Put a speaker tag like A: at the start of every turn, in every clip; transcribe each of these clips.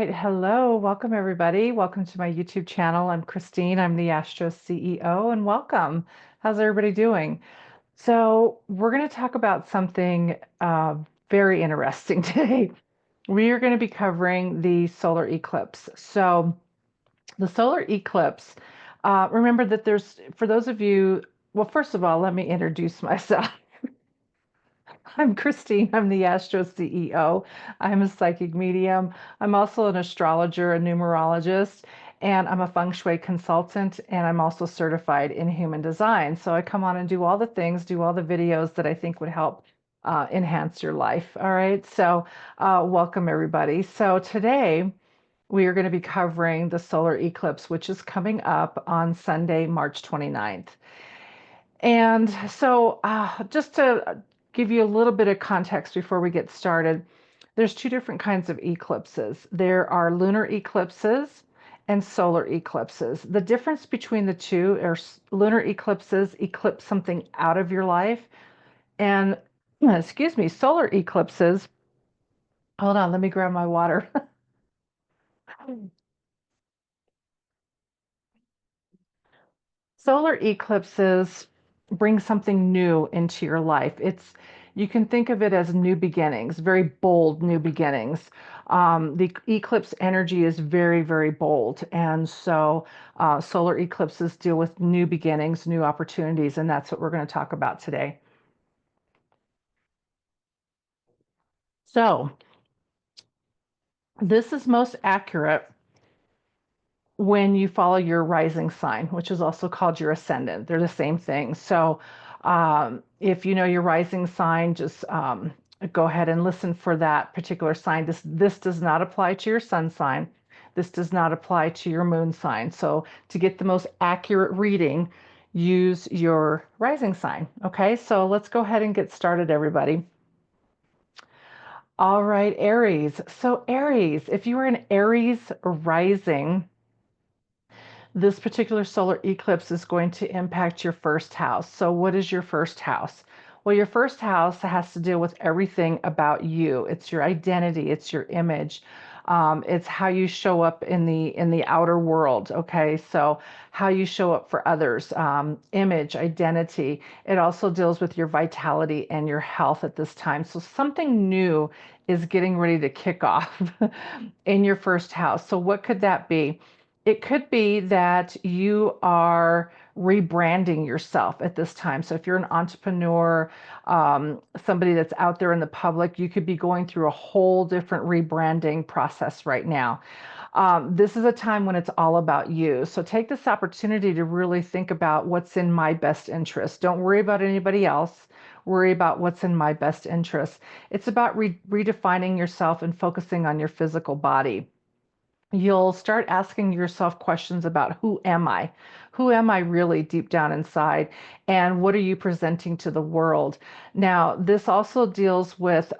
A: right. Hello. Welcome, everybody. Welcome to my YouTube channel. I'm Christine. I'm the Astro CEO, and welcome. How's everybody doing? So, we're going to talk about something very interesting today. We are going to be covering the solar eclipse. So, the solar eclipse, remember that for those of you, well, first of all, let me introduce myself. I'm Christine. I'm the Astro CEO. I'm a psychic medium. I'm also an astrologer, a numerologist, and I'm a feng shui consultant, and I'm also certified in human design. So I come on and do all the things, do all the videos that I think would help enhance your life. All right. So welcome, everybody. So today we are going to be covering the solar eclipse, which is coming up on Sunday, March 29th. And so, just to give you a little bit of context before we get started, there's two different kinds of eclipses. There are lunar eclipses and solar eclipses. The difference between the two are lunar eclipses eclipse something out of your life, and excuse me, solar eclipses. Hold on, let me grab my water. Solar eclipses bring something new into your life. You can think of it as new beginnings, very bold new beginnings. The eclipse energy is very, very bold. And so solar eclipses deal with new beginnings, new opportunities, and that's what we're going to talk about today. So this is most accurate when you follow your rising sign, which is also called your ascendant. They're the same thing. So if you know your rising sign, just go ahead and listen for that particular sign. This does not apply to your sun sign. This does not apply to your moon sign. So to get the most accurate reading, use your rising sign. Okay, so let's go ahead and get started, everybody. All right, Aries. So Aries, if you are an Aries rising, this particular solar eclipse is going to impact your first house. So what is your first house? Well, your first house has to deal with everything about you. It's your identity, it's your image. It's how you show up in the outer world. Okay, so how you show up for others, image, identity. It also deals with your vitality and your health at this time. So something new is getting ready to kick off in your first house. So what could that be? It could be that you are rebranding yourself at this time. So if you're an entrepreneur, somebody that's out there in the public, you could be going through a whole different rebranding process right now. This is a time when it's all about you. So take this opportunity to really think about what's in my best interest. Don't worry about anybody else. Worry about what's in my best interest. It's about redefining yourself and focusing on your physical body. You'll start asking yourself questions about who am I? Who am I really deep down inside? And what are you presenting to the world? Now, this also deals with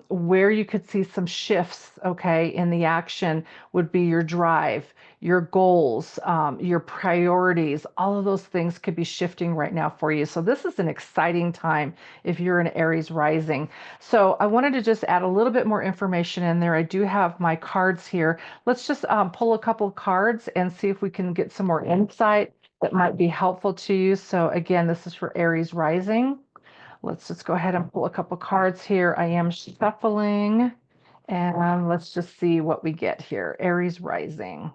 A: where you could see some shifts, okay, in the action would be your drive, your goals, your priorities. All of those things could be shifting right now for you. So, this is an exciting time if you're an Aries rising. So, I wanted to just add a little bit more information in there. I do have my cards here. Let's just pull a couple cards and see if we can get some more insight that might be helpful to you. So again, this is for Aries rising. Let's just go ahead and pull a couple cards here. I am shuffling, and let's just see what we get here. Aries rising.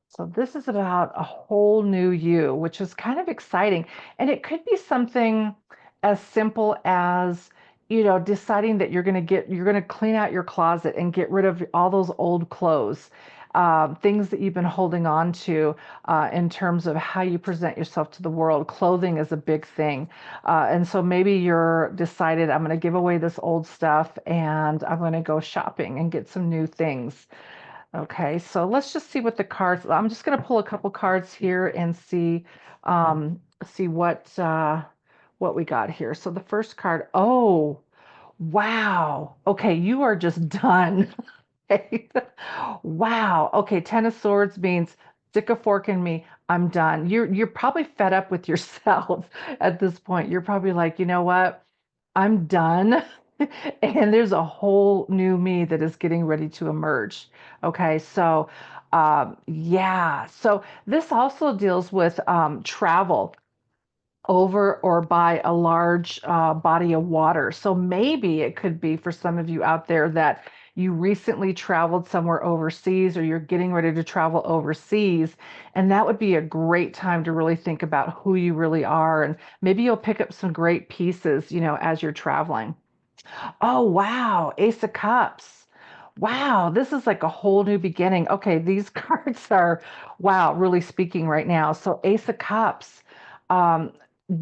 A: So this is about a whole new you, which is kind of exciting. And it could be something as simple as, deciding that you're going to clean out your closet and get rid of all those old clothes, things that you've been holding on to in terms of how you present yourself to the world. Clothing is a big thing. And so maybe you're decided, I'm going to give away this old stuff and I'm going to go shopping and get some new things. Okay, so let's just see what the cards. I'm just going to pull a couple cards here and see what we got here. So the first card. Oh, wow. Okay, you are just done. Okay. Wow. Okay, Ten of Swords means stick a fork in me. I'm done. You're probably fed up with yourself at this point. You're probably like, you know what? I'm done. And there's a whole new me that is getting ready to emerge. Okay, so yeah, so this also deals with travel over or by a large body of water. So maybe it could be for some of you out there that you recently traveled somewhere overseas or you're getting ready to travel overseas. And that would be a great time to really think about who you really are. And maybe you'll pick up some great pieces, as you're traveling. Oh, wow. Ace of Cups. Wow, this is like a whole new beginning. Okay, these cards are, wow, really speaking right now. So, Ace of Cups. Um,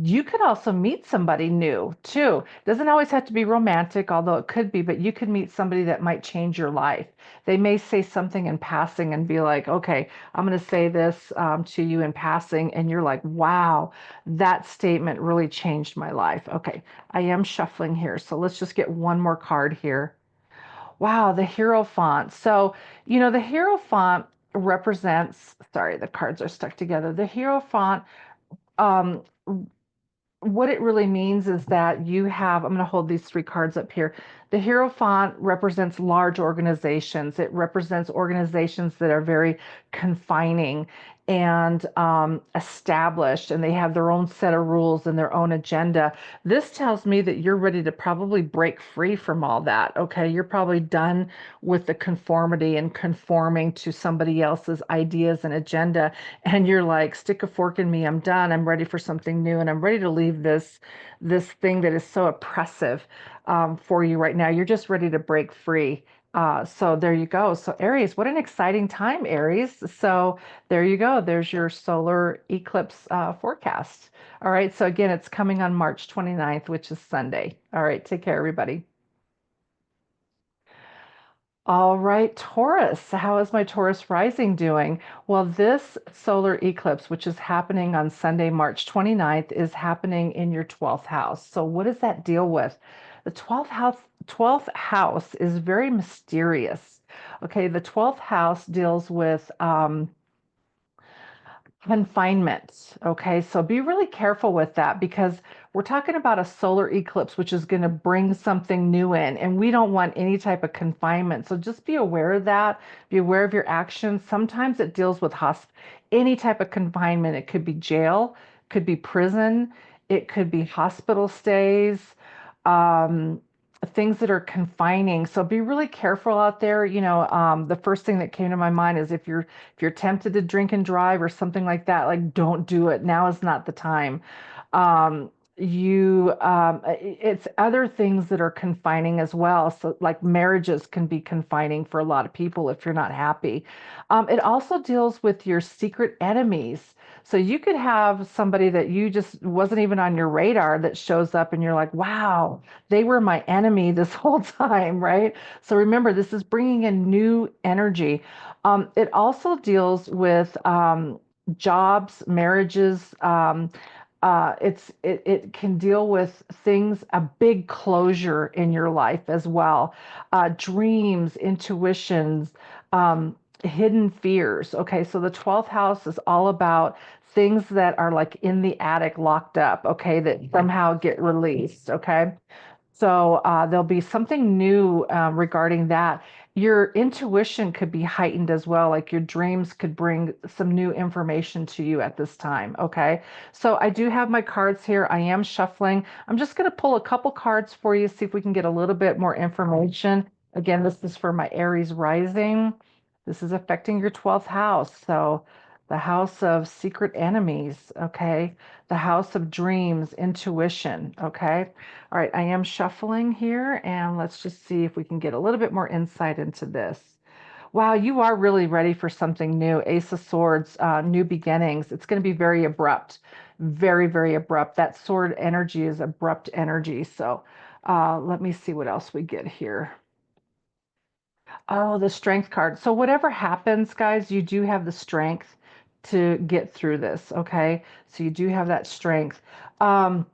A: you could also meet somebody new too. Doesn't always have to be romantic, although it could be, but you could meet somebody that might change your life. They may say something in passing and be like, okay, I'm going to say this to you in passing. And you're like, wow, that statement really changed my life. Okay, I am shuffling here. So let's just get one more card here. Wow, the Hierophant. So, the Hierophant represents, sorry, the cards are stuck together. The Hierophant, um, what it really means is that you have, I'm going to hold these three cards up here. The Hierophant represents large organizations. It represents organizations that are very confining and established, and they have their own set of rules and their own agenda. This tells me that you're ready to probably break free from all that. Okay, you're probably done with the conformity and conforming to somebody else's ideas and agenda, and you're like, stick a fork in me, I'm done, I'm ready for something new, and I'm ready to leave this thing that is so oppressive for you right now. You're just ready to break free. So there you go. So Aries, what an exciting time, Aries. So there you go. There's your solar eclipse forecast. All right, so again, it's coming on March 29th, which is Sunday. All right, take care, everybody. All right, Taurus. How is my Taurus rising doing? Well, this solar eclipse, which is happening on Sunday, March 29th, is happening in your 12th house. So, what does that deal with? The 12th house is very mysterious. Okay, the 12th house deals with confinement. Okay, so be really careful with that because we're talking about a solar eclipse, which is going to bring something new in, and we don't want any type of confinement. So just be aware of that. Be aware of your actions. Sometimes it deals with any type of confinement. It could be jail, could be prison, it could be hospital stays. Um, Things that are confining. So be really careful out there. The first thing that came to my mind is if you're tempted to drink and drive or something like that, like don't do it. Now is not the time. It's other things that are confining as well. So like marriages can be confining for a lot of people if you're not happy. It also deals with your secret enemies. So you could have somebody that you just wasn't even on your radar that shows up and you're like, wow, they were my enemy this whole time, right? So remember, this is bringing in new energy. It also deals with jobs, marriages. It can deal with things, a big closure in your life as well, dreams, intuitions, hidden fears. Okay, so the 12th house is all about things that are like in the attic locked up, okay, that somehow get released. Okay, so there'll be something new regarding that. Your intuition could be heightened as well, like your dreams could bring some new information to you at this time. Okay, so I do have my cards here. I am shuffling. I'm just going to pull a couple cards for you, see if we can get a little bit more information. Again, this is for my Aries rising. This is affecting your 12th house. So the house of secret enemies. Okay, the house of dreams, intuition. Okay. All right, I am shuffling here, and let's just see if we can get a little bit more insight into this. Wow, you are really ready for something new. Ace of Swords, new beginnings. It's going to be very abrupt, very, very abrupt. That sword energy is abrupt energy. So let me see what else we get here. Oh, the strength card. So whatever happens, guys, you do have the strength to get through this. Okay, so you do have that strength. Um,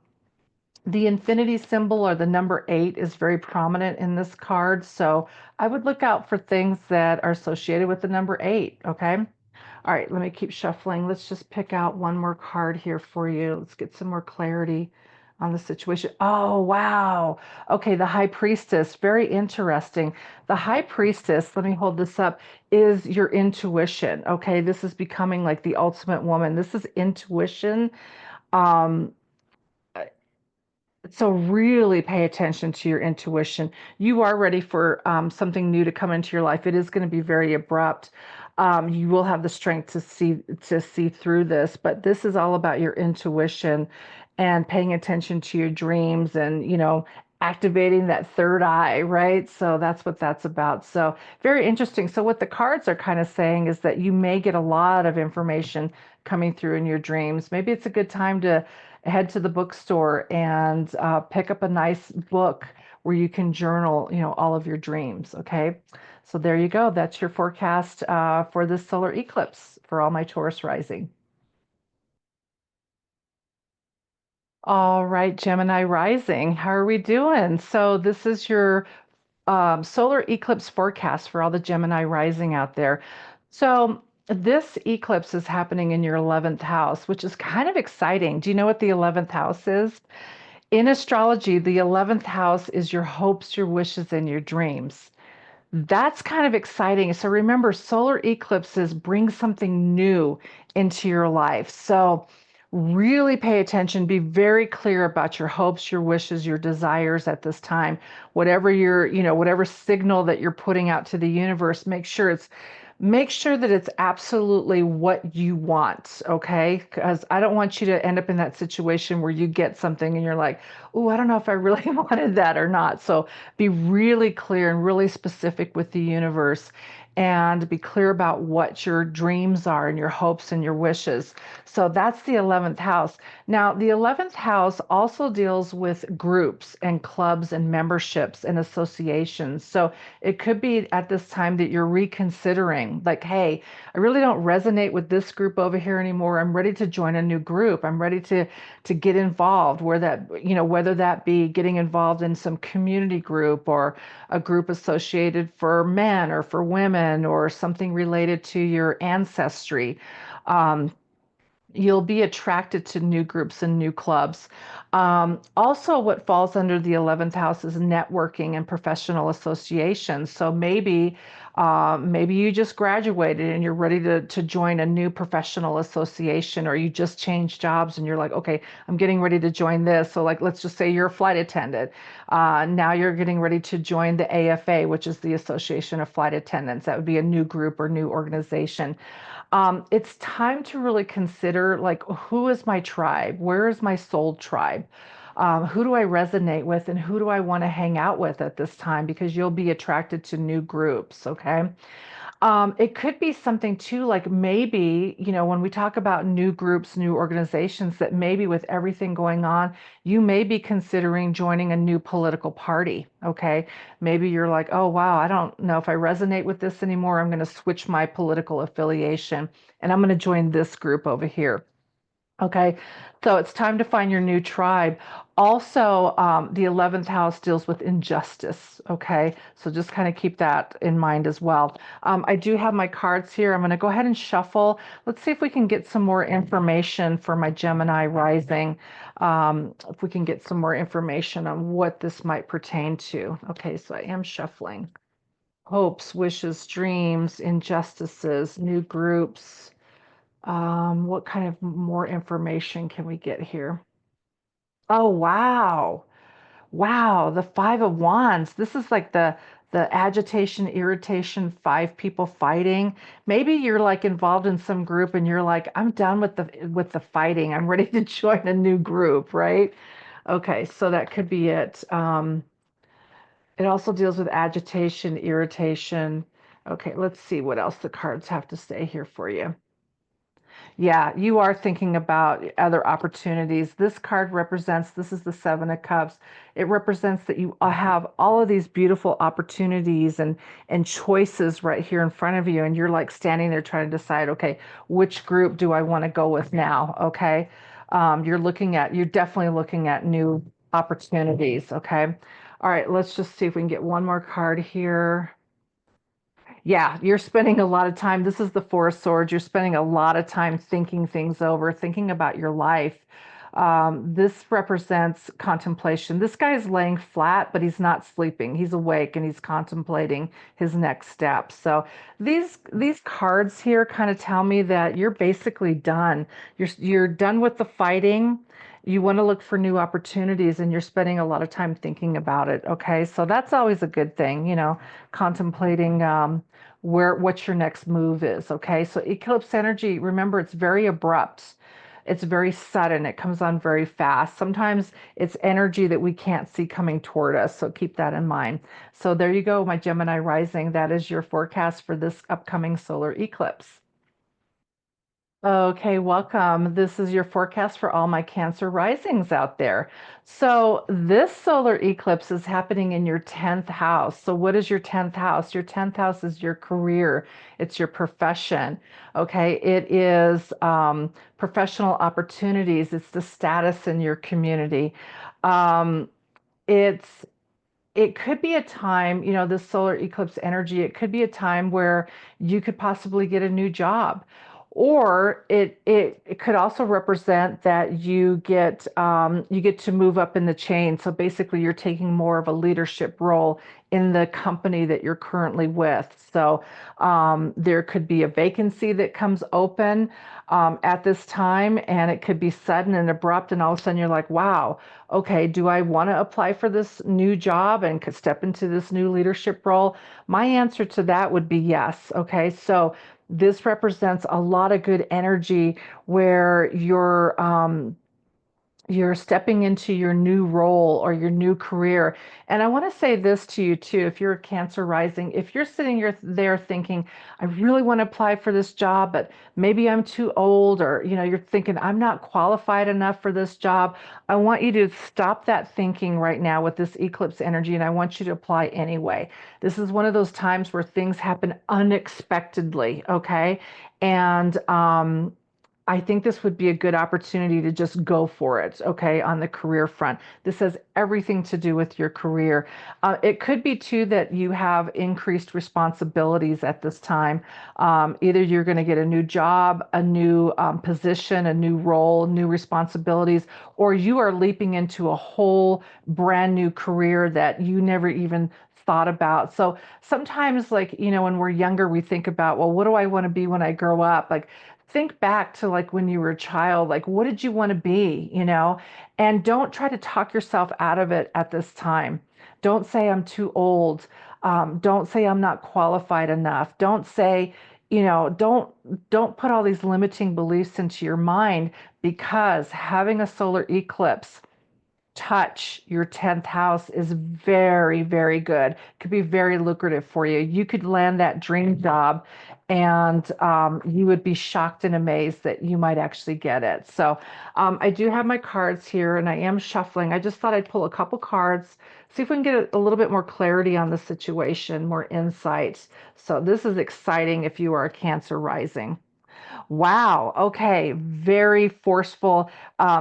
A: The infinity symbol or the number 8 is very prominent in this card. So I would look out for things that are associated with the number 8. Okay. All right. Let me keep shuffling. Let's just pick out one more card here for you. Let's get some more clarity. on the situation. Oh, wow. Okay, the high priestess, very interesting. The high priestess, let me hold this up, is your intuition. Okay, this is becoming like the ultimate woman. This is intuition. Um, so really pay attention to your intuition. You are ready for something new to come into your life. It is going to be very abrupt. You will have the strength to see through this, but this is all about your intuition and paying attention to your dreams and, activating that third eye, right? So that's what that's about. So very interesting. So what the cards are kind of saying is that you may get a lot of information coming through in your dreams. Maybe it's a good time to head to the bookstore and pick up a nice book where you can journal, all of your dreams. Okay. So there you go. That's your forecast for this solar eclipse for all my Taurus rising. All right, Gemini rising. How are we doing? So this is your solar eclipse forecast for all the Gemini rising out there. So this eclipse is happening in your 11th house, which is kind of exciting. Do you know what the 11th house is? In astrology, the 11th house is your hopes, your wishes, and your dreams. That's kind of exciting. So remember, solar eclipses bring something new into your life. So really pay attention, be very clear about your hopes, your wishes, your desires at this time. Whatever whatever signal that you're putting out to the universe, make sure that it's absolutely what you want, okay? Because I don't want you to end up in that situation where you get something and you're like, oh, I don't know if I really wanted that or not. So be really clear and really specific with the universe and be clear about what your dreams are and your hopes and your wishes. So that's the 11th house. Now, the 11th house also deals with groups and clubs and memberships and associations. So it could be at this time that you're reconsidering, like, hey, I really don't resonate with this group over here anymore. I'm ready to join a new group. I'm ready to get involved, whether that be getting involved in some community group or a group associated for men or for women or something related to your ancestry. Um, You'll be attracted to new groups and new clubs. Also, what falls under the 11th house is networking and professional associations. So maybe you just graduated and you're ready to join a new professional association, or you just changed jobs and you're like, okay, I'm getting ready to join this. So, like, let's just say you're a flight attendant. Now you're getting ready to join the AFA, which is the Association of Flight Attendants. That would be a new group or new organization. It's time to really consider, like, who is my tribe? Where is my soul tribe? Who do I resonate with and who do I want to hang out with at this time? Because you'll be attracted to new groups, okay? It could be something too, like maybe, when we talk about new groups, new organizations, that maybe with everything going on, you may be considering joining a new political party. Okay. Maybe you're like, oh, wow, I don't know if I resonate with this anymore. I'm going to switch my political affiliation and I'm going to join this group over here. Okay, so it's time to find your new tribe. Also, the 11th house deals with injustice. Okay, so just kind of keep that in mind as well. I do have my cards here. I'm going to go ahead and shuffle. Let's see if we can get some more information for my Gemini rising. If we can get some more information on what this might pertain to. Okay, so I am shuffling. Hopes, wishes, dreams, injustices, new groups. What kind of more information can we get here? Oh, wow. Wow, the Five of Wands. This is like the agitation, irritation, five people fighting. Maybe you're like involved in some group and you're like, I'm done with the fighting. I'm ready to join a new group, right? Okay, so that could be it. It also deals with agitation, irritation. Okay, let's see what else the cards have to say here for you. Yeah, you are thinking about other opportunities. This card represents, this is the Seven of Cups. It represents that you have all of these beautiful opportunities and choices right here in front of you. And you're like standing there trying to decide, okay, which group do I want to go with now? Okay. You're definitely looking at new opportunities. Okay. All right, let's just see if we can get one more card here. Yeah, you're spending a lot of time. This is the Four of Swords. You're spending a lot of time thinking things over, thinking about your life. This represents contemplation. This guy is laying flat, but he's not sleeping. He's awake and he's contemplating his next step. So these cards here kind of tell me that you're basically done. You're done with the fighting. You want to look for new opportunities and you're spending a lot of time thinking about it. Okay. So that's always a good thing, contemplating what your next move is. Okay. So eclipse energy, remember, it's very abrupt. It's very sudden. It comes on very fast. Sometimes it's energy that we can't see coming toward us. So keep that in mind. So there you go, my Gemini rising. That is your forecast for this upcoming solar eclipse. Okay, welcome. This is your forecast for all my Cancer risings out there. So, this solar eclipse is happening in your 10th house. So, what is your 10th house? Your 10th house is your career, it's your profession. Okay, it is professional opportunities, it's the status in your community. Um, it's it could be a time, this solar eclipse energy, it could be a time where you could possibly get a new job. Or it could also represent that you get to move up in the chain. So basically, you're taking more of a leadership role in the company that you're currently with. So there could be a vacancy that comes open at this time, and it could be sudden and abrupt. And all of a sudden, you're like, wow, okay, do I want to apply for this new job and could step into this new leadership role? My answer to that would be yes. Okay, so this represents a lot of good energy where you're stepping into your new role or your new career. And I want to say this to you too, if you're a Cancer rising, if you're sitting there thinking, I really want to apply for this job, but maybe I'm too old, or you're thinking I'm not qualified enough for this job. I want you to stop that thinking right now with this eclipse energy, and I want you to apply anyway. This is one of those times where things happen unexpectedly, okay? And I think this would be a good opportunity to just go for it, okay, on the career front. This has everything to do with your career. It could be, too, that you have increased responsibilities at this time. Either you're going to get a new job, a new position, a new role, new responsibilities, or you are leaping into a whole brand new career that you never even thought about. So sometimes, like, when we're younger, we think about, well, what do I want to be when I grow up? Like, think back to like when you were a child, like what did you want to be, and don't try to talk yourself out of it at this time. Don't say I'm too old. Don't say I'm not qualified enough. Don't say, don't put all these limiting beliefs into your mind, because having a solar eclipse touch your 10th house is very, very good. Could be very lucrative for you. You could land that dream job, and you would be shocked and amazed that you might actually get it. So I do have my cards here, and I am shuffling. I just thought I'd pull a couple cards, see if we can get a little bit more clarity on the situation, more insight. So this is exciting if you are a Cancer rising. Wow. Okay. Very forceful.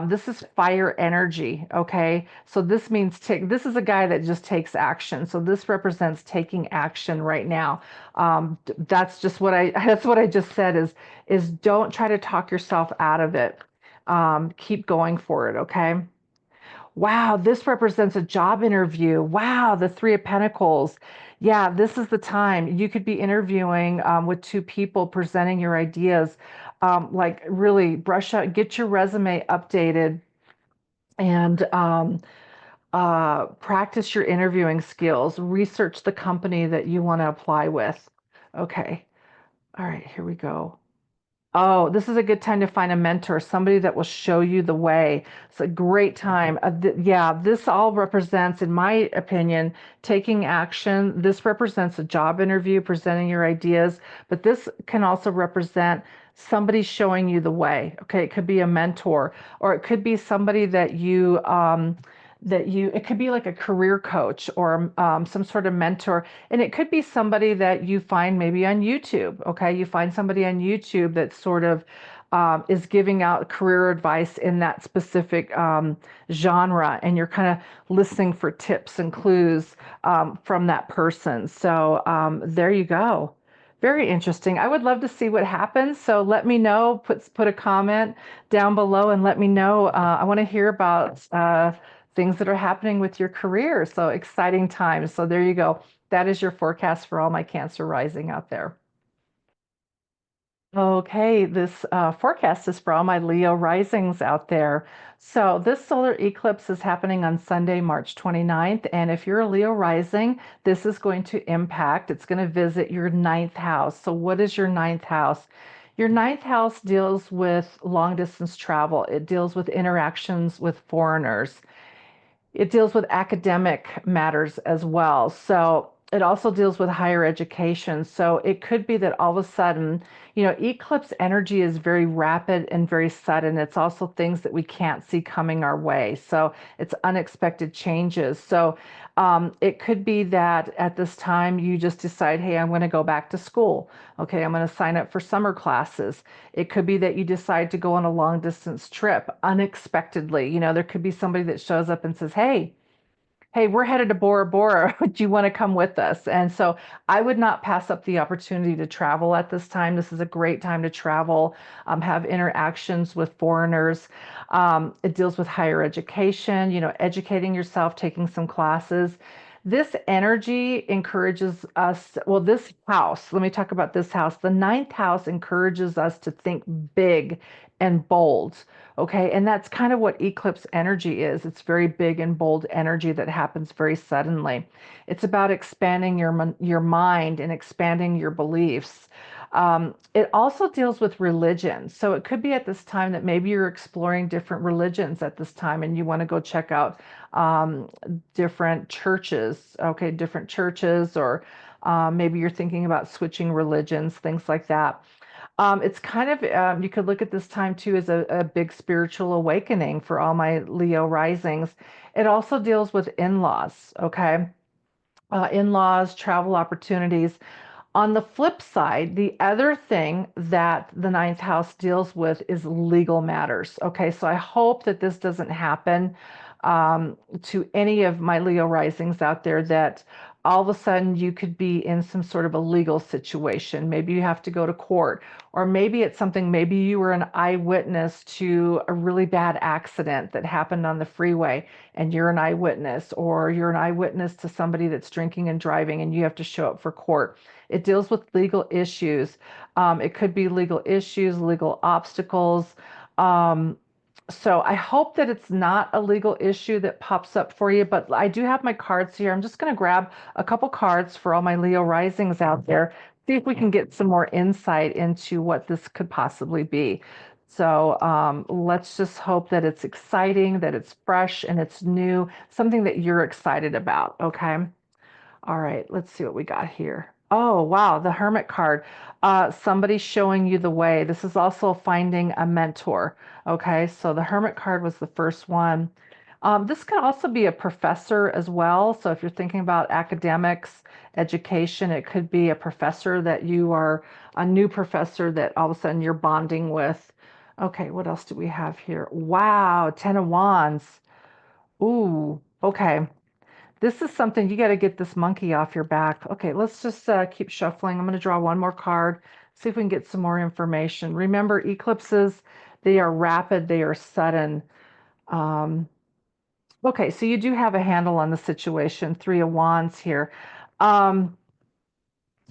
A: This is fire energy. Okay. So this means this is a guy that just takes action. So this represents taking action right now. That's just that's what I just said is don't try to talk yourself out of it. Keep going for it. Okay. Wow, this represents a job interview. Wow, the Three of Pentacles. Yeah, this is the time. You could be interviewing with two people, presenting your ideas. Like really brush up, get your resume updated, and practice your interviewing skills. Research the company that you want to apply with. Okay. All right, here we go. Oh, this is a good time to find a mentor, somebody that will show you the way. It's a great time. Yeah, this all represents, in my opinion, taking action. This represents a job interview, presenting your ideas, but this can also represent somebody showing you the way. Okay, it could be a mentor, or it could be somebody it could be like a career coach, or some sort of mentor. And it could be somebody that you find maybe on YouTube. Okay, you find somebody on YouTube that sort of is giving out career advice in that specific genre, and you're kind of listening for tips and clues from that person. So there you go. Very interesting. I would love to see what happens. So let me know, put a comment down below and let me know. I want to hear about things that are happening with your career. So exciting times. So there you go. That is your forecast for all my Cancer rising out there. Okay, this forecast is for all my Leo risings out there. So this solar eclipse is happening on Sunday, March 29th. And if you're a Leo rising, this is going to impact, it's going to visit your ninth house. So what is your ninth house? Your ninth house deals with long distance travel. It deals with interactions with foreigners. It deals with academic matters as well. So it also deals with higher education. So it could be that all of a sudden, eclipse energy is very rapid and very sudden. It's also things that we can't see coming our way. So it's unexpected changes. So it could be that at this time you just decide, hey, I'm going to go back to school. Okay, I'm going to sign up for summer classes. It could be that you decide to go on a long distance trip unexpectedly. There could be somebody that shows up and says, hey, we're headed to Bora Bora. Do you want to come with us? And so I would not pass up the opportunity to travel at this time. This is a great time to travel, have interactions with foreigners. It deals with higher education, educating yourself, taking some classes. This energy encourages us, well, this house, let me talk about this house. The ninth house encourages us to think big and bold. Okay, and that's kind of what eclipse energy is. It's very big and bold energy that happens very suddenly. It's about expanding your mind and expanding your beliefs. It also deals with religion. So it could be at this time that maybe you're exploring different religions at this time and you want to go check out different churches, okay, different churches, or maybe you're thinking about switching religions, things like that. It's kind of, you could look at this time too as a big spiritual awakening for all my Leo risings. It also deals with in-laws, okay? In-laws, travel opportunities. On the flip side, the other thing that the ninth house deals with is legal matters. Okay, so I hope that this doesn't happen to any of my Leo risings out there, that all of a sudden you could be in some sort of a legal situation. Maybe you have to go to court, or maybe it's something, maybe you were an eyewitness to a really bad accident that happened on the freeway and you're an eyewitness, or you're an eyewitness to somebody that's drinking and driving and you have to show up for court. It deals with legal issues. It could be legal issues, legal obstacles. Um, so I hope that it's not a legal issue that pops up for you, but I do have my cards here. I'm just going to grab a couple cards for all my Leo risings out there, see if we can get some more insight into what this could possibly be. So let's just hope that it's exciting, that it's fresh and it's new, something that you're excited about. Okay. All right, let's see what we got here. Oh, wow, the Hermit card. Somebody showing you the way. This is also finding a mentor. Okay, so the Hermit card was the first one. This could also be a professor as well. So if you're thinking about academics, education, it could be a professor that you are, a new professor that all of a sudden you're bonding with. Okay, what else do we have here? Wow, Ten of Wands. Ooh, okay. This is something, you got to get this monkey off your back. Okay, let's just keep shuffling. I'm going to draw one more card, see if we can get some more information. Remember, eclipses, they are rapid, they are sudden. Um, okay, so you do have a handle on the situation. Three of Wands here. Um,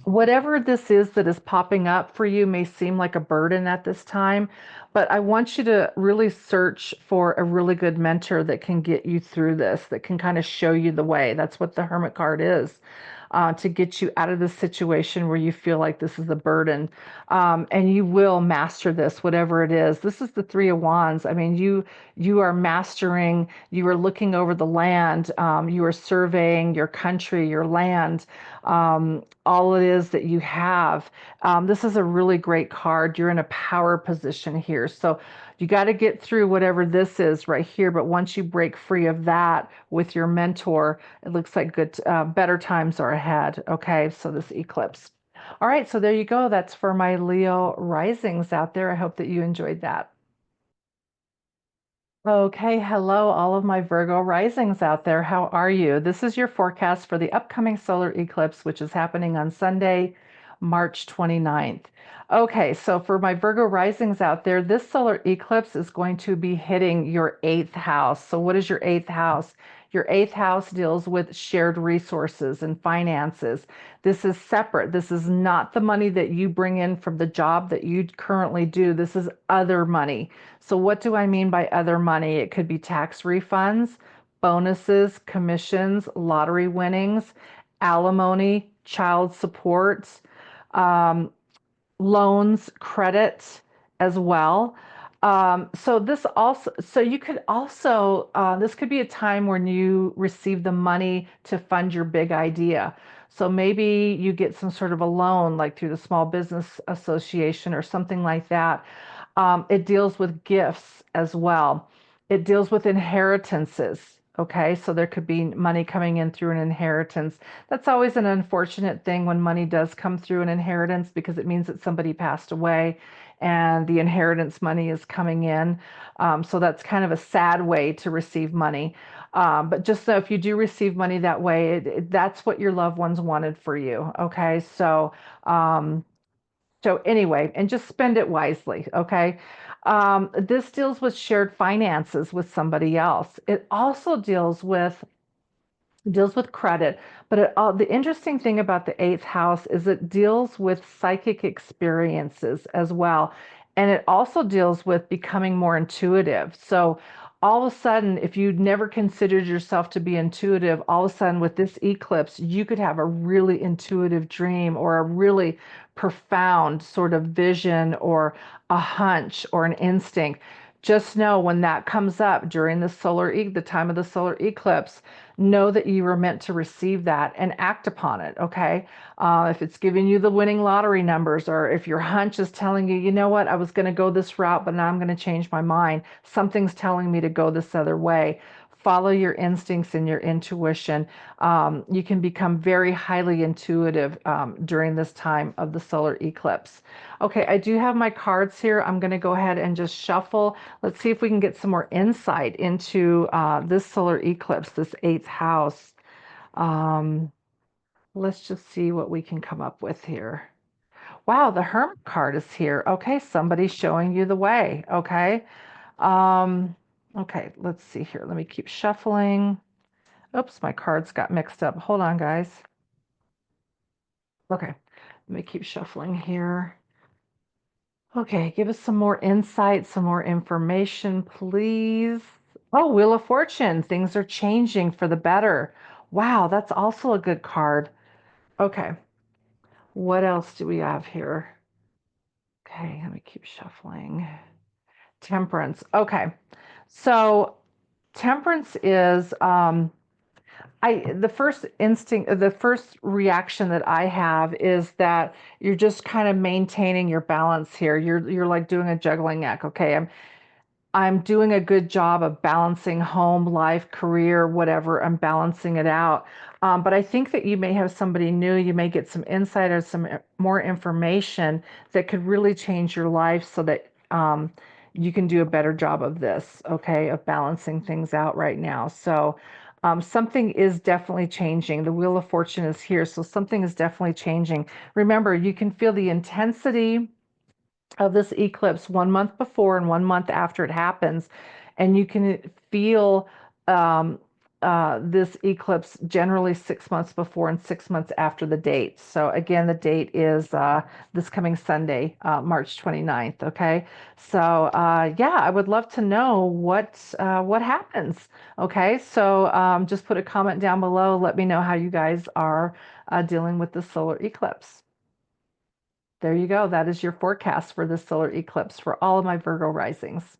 A: Whatever this is that is popping up for you may seem like a burden at this time, but I want you to really search for a really good mentor that can get you through this, that can kind of show you the way. That's what the Hermit card is, to get you out of this situation where you feel like this is a burden. And you will master this, whatever it is. This is the Three of Wands. I mean, you are mastering, you are looking over the land, you are surveying your country, your land, all it is that you have. This is a really great card. You're in a power position here. So you got to get through whatever this is right here. But once you break free of that with your mentor, it looks like good, better times are ahead. Okay, so this eclipse. All right, so there you go. That's for my Leo risings out there. I hope that you enjoyed that. Okay, hello, all of my Virgo risings out there. How are you? This is your forecast for the upcoming solar eclipse, which is happening on Sunday, March 29th. Okay, so for my Virgo risings out there, this solar eclipse is going to be hitting your eighth house. So what is your eighth house? Your eighth house deals with shared resources and finances. This is separate. This is not the money that you bring in from the job that you currently do. This is other money. So what do I mean by other money? It could be tax refunds, bonuses, commissions, lottery winnings, alimony, child support, um, loans, credit as well. So you could also, this could be a time when you receive the money to fund your big idea. So maybe you get some sort of a loan, like through the Small Business Association or something like that. It deals with gifts as well. It deals with inheritances. Okay, so there could be money coming in through an inheritance. That's always an unfortunate thing when money does come through an inheritance because it means that somebody passed away and the inheritance money is coming in. So that's kind of a sad way to receive money. But just so if you do receive money that way, that's what your loved ones wanted for you. Okay, so anyway, and just spend it wisely, okay? This deals with shared finances with somebody else. It also deals with credit, but the interesting thing about the eighth house is it deals with psychic experiences as well. And it also deals with becoming more intuitive. So all of a sudden, if you never considered yourself to be intuitive, all of a sudden with this eclipse, you could have a really intuitive dream or a really profound sort of vision or a hunch or an instinct. Just know when that comes up during the time of the solar eclipse, know that you were meant to receive that and act upon it, okay? If it's giving you the winning lottery numbers, or if your hunch is telling you, you know what, I was going to go this route, but now I'm going to change my mind. Something's telling me to go this other way. Follow your instincts and your intuition. You can become very highly intuitive during this time of the solar eclipse. Okay, I do have my cards here. I'm going to go ahead and just shuffle. Let's see if we can get some more insight into this solar eclipse, this eighth house. Um, let's just see what we can come up with here. Wow, the Hermit card is here. Okay, somebody's showing you the way. Okay. Um, okay, let's see here. Let me keep shuffling. Oops, my cards got mixed up. Hold on, guys. Okay, let me keep shuffling here. Okay, give us some more insight, some more information, please. Oh, Wheel of Fortune. Things are changing for the better. Wow, that's also a good card. Okay, what else do we have here? Okay, let me keep shuffling. Temperance. Okay, so temperance is the first instinct, the first reaction that I have is that you're just kind of maintaining your balance here. You're like doing a juggling act. Okay, I'm doing a good job of balancing home, life, career, whatever. I'm balancing it out. But I think that you may have somebody new, you may get some insight or some more information that could really change your life so that you can do a better job of this, okay, of balancing things out right now. So something is definitely changing. The Wheel of Fortune is here, so something is definitely changing. Remember, you can feel the intensity of this eclipse 1 month before and 1 month after it happens. And you can feel this eclipse generally 6 months before and 6 months after the date. So again, the date is this coming Sunday, March 29th. Okay. So yeah, I would love to know what happens. Okay. So just put a comment down below. Let me know how you guys are dealing with the solar eclipse. There you go. That is your forecast for this solar eclipse for all of my Virgo risings.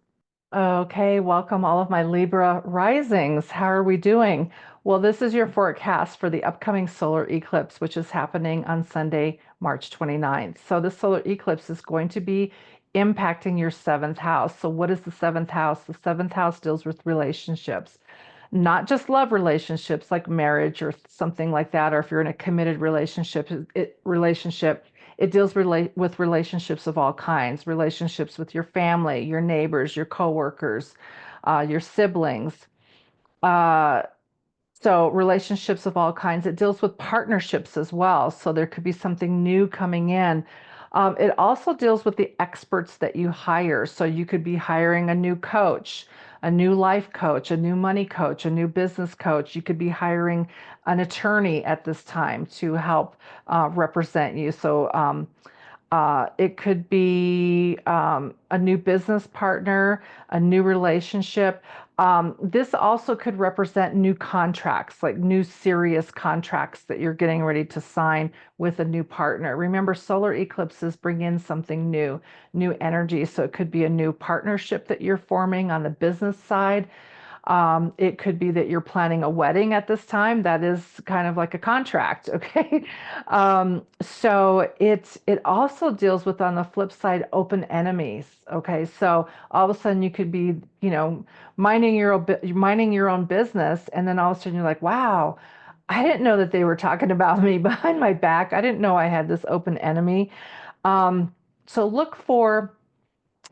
A: Okay, welcome all of my Libra risings. How are we doing? Well, this is your forecast for the upcoming solar eclipse, which is happening on Sunday, March 29th. So the solar eclipse is going to be impacting your seventh house. So what is the seventh house? The seventh house deals with relationships, not just love relationships like marriage or something like that, or if you're in a committed relationship, it deals with relationships of all kinds, relationships with your family, your neighbors, your coworkers, your siblings, uh, So relationships of all kinds. It deals with partnerships as well. So there could be something new coming in. It also deals with the experts that you hire. So you could be hiring a new coach, a new life coach, a new money coach, a new business coach. You could be hiring an attorney at this time to help represent you. So it could be a new business partner, a new relationship. This also could represent new contracts, like new serious contracts that you're getting ready to sign with a new partner. Remember, solar eclipses bring in something new, new energy. So it could be a new partnership that you're forming on the business side. It could be that you're planning a wedding at this time. That is kind of like a contract, okay? So it also deals with, on the flip side, open enemies, okay? So all of a sudden you could be, minding your own business, and then all of a sudden you're like, wow, I didn't know that they were talking about me behind my back. I didn't know I had this open enemy. Um, so look for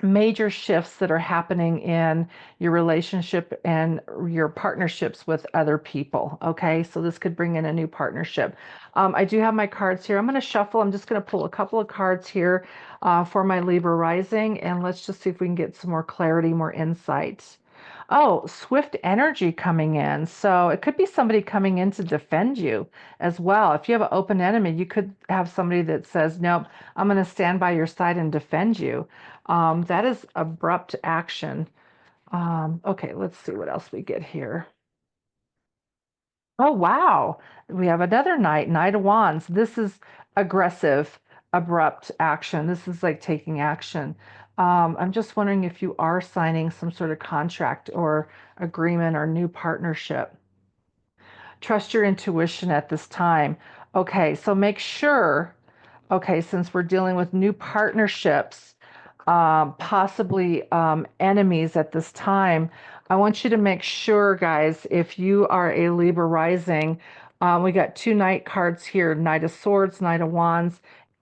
A: major shifts that are happening in your relationship and your partnerships with other people. Okay, so this could bring in a new partnership. I do have my cards here. I'm going to shuffle. I'm just going to pull a couple of cards here for my Libra rising, and let's just see if we can get some more clarity, more insight. Oh, swift energy coming in. So it could be somebody coming in to defend you as well. If you have an open enemy, you could have somebody that says, nope, I'm going to stand by your side and defend you. That is abrupt action. Okay, let's see what else we get here. Oh, wow. We have another knight, Knight of Wands. This is aggressive, abrupt action. This is like taking action. I'm just wondering if you are signing some sort of contract or agreement or new partnership. Trust your intuition at this time. Okay, so make sure, okay, since we're dealing with new partnerships, possibly enemies at this time, I want you to make sure, guys, if you are a Libra rising, we got two Knight cards here, Knight of Swords, Knight of Wands,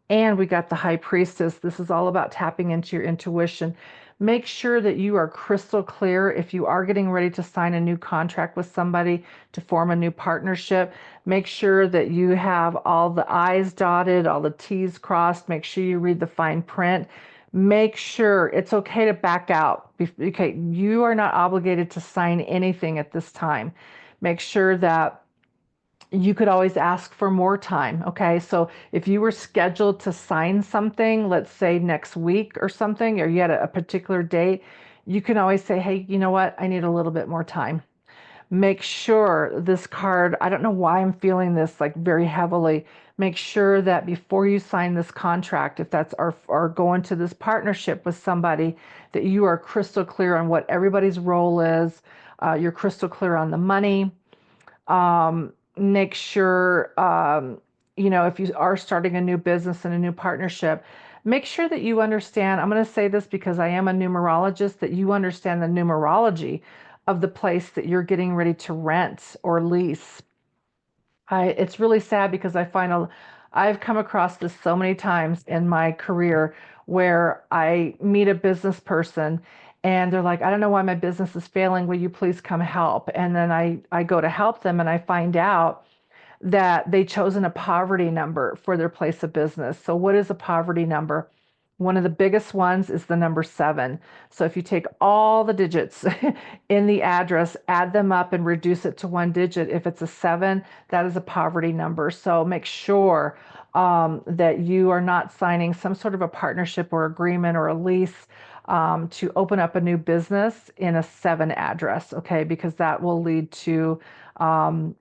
A: and we got the High Priestess. This is all about tapping into your intuition. Make sure that you are crystal clear if you are getting ready to sign a new contract with somebody to form a new partnership. Make sure that you have all the I's dotted, all the T's crossed. Make sure you read the fine print. Make sure it's okay to back out. Okay, you are not obligated to sign anything at this time. Make sure that you could always ask for more time. Okay, so if you were scheduled to sign something, let's say next week or something, or you had a particular date, you can always say, hey, you know what? I need a little bit more time. Make sure this card, I don't know why I'm feeling this like very heavily. Make sure that before you sign this contract, if that's or go into this partnership with somebody, that you are crystal clear on what everybody's role is. You're crystal clear on the money. Make sure, if you are starting a new business and a new partnership, make sure that you understand. I'm going to say this because I am a numerologist, that you understand the numerology of the place that you're getting ready to rent or lease. It's really sad because I've come across this so many times in my career where I meet a business person and they're like, I don't know why my business is failing. Will you please come help? And then I go to help them and I find out that they chosen a poverty number for their place of business. So what is a poverty number? One of the biggest ones is the number 7. So if you take all the digits in the address, add them up and reduce it to one digit, if it's a 7, that is a poverty number. So make sure that you are not signing some sort of a partnership or agreement or a lease to open up a new business in a 7 address, okay? Because that will lead to um,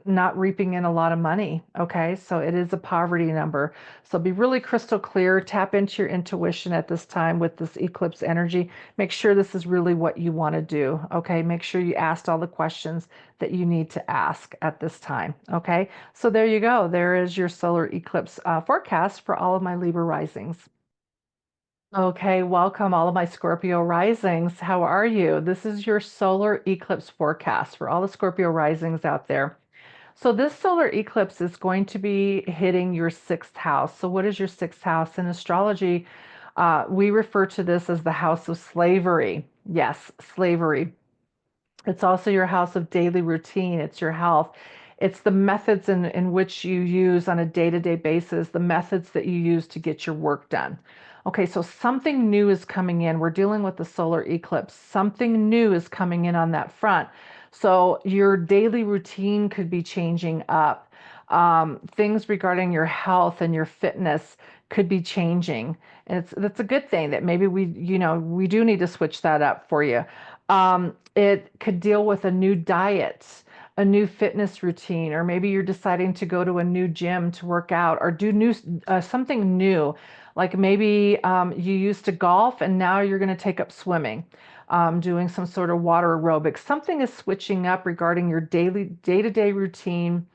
A: not reaping in a lot of money. Okay, so it is a poverty number. So be really crystal clear, tap into your intuition at this time with this eclipse energy. Make sure this is really what you want to do. Okay, make sure you asked all the questions that you need to ask at this time. Okay, so there you go. There is your solar eclipse forecast for all of my Libra risings. Okay, welcome all of my Scorpio risings. How are you? This is your solar eclipse forecast for all the Scorpio risings out there. So this solar eclipse is going to be hitting your 6th house. So what is your 6th house? In astrology, we refer to this as the house of slavery. Yes, slavery. It's also your house of daily routine. It's your health. It's the methods in which you use on a day-to-day basis, the methods that you use to get your work done. Okay, so something new is coming in. We're dealing with the solar eclipse. Something new is coming in on that front. So your daily routine could be changing up. Things regarding your health and your fitness could be changing. And that's a good thing that maybe we do need to switch that up for you. It could deal with a new diet, a new fitness routine, or maybe you're deciding to go to a new gym to work out or do something new. Like maybe you used to golf and now you're going to take up swimming, doing some sort of water aerobics. Something is switching up regarding your daily day-to-day routine,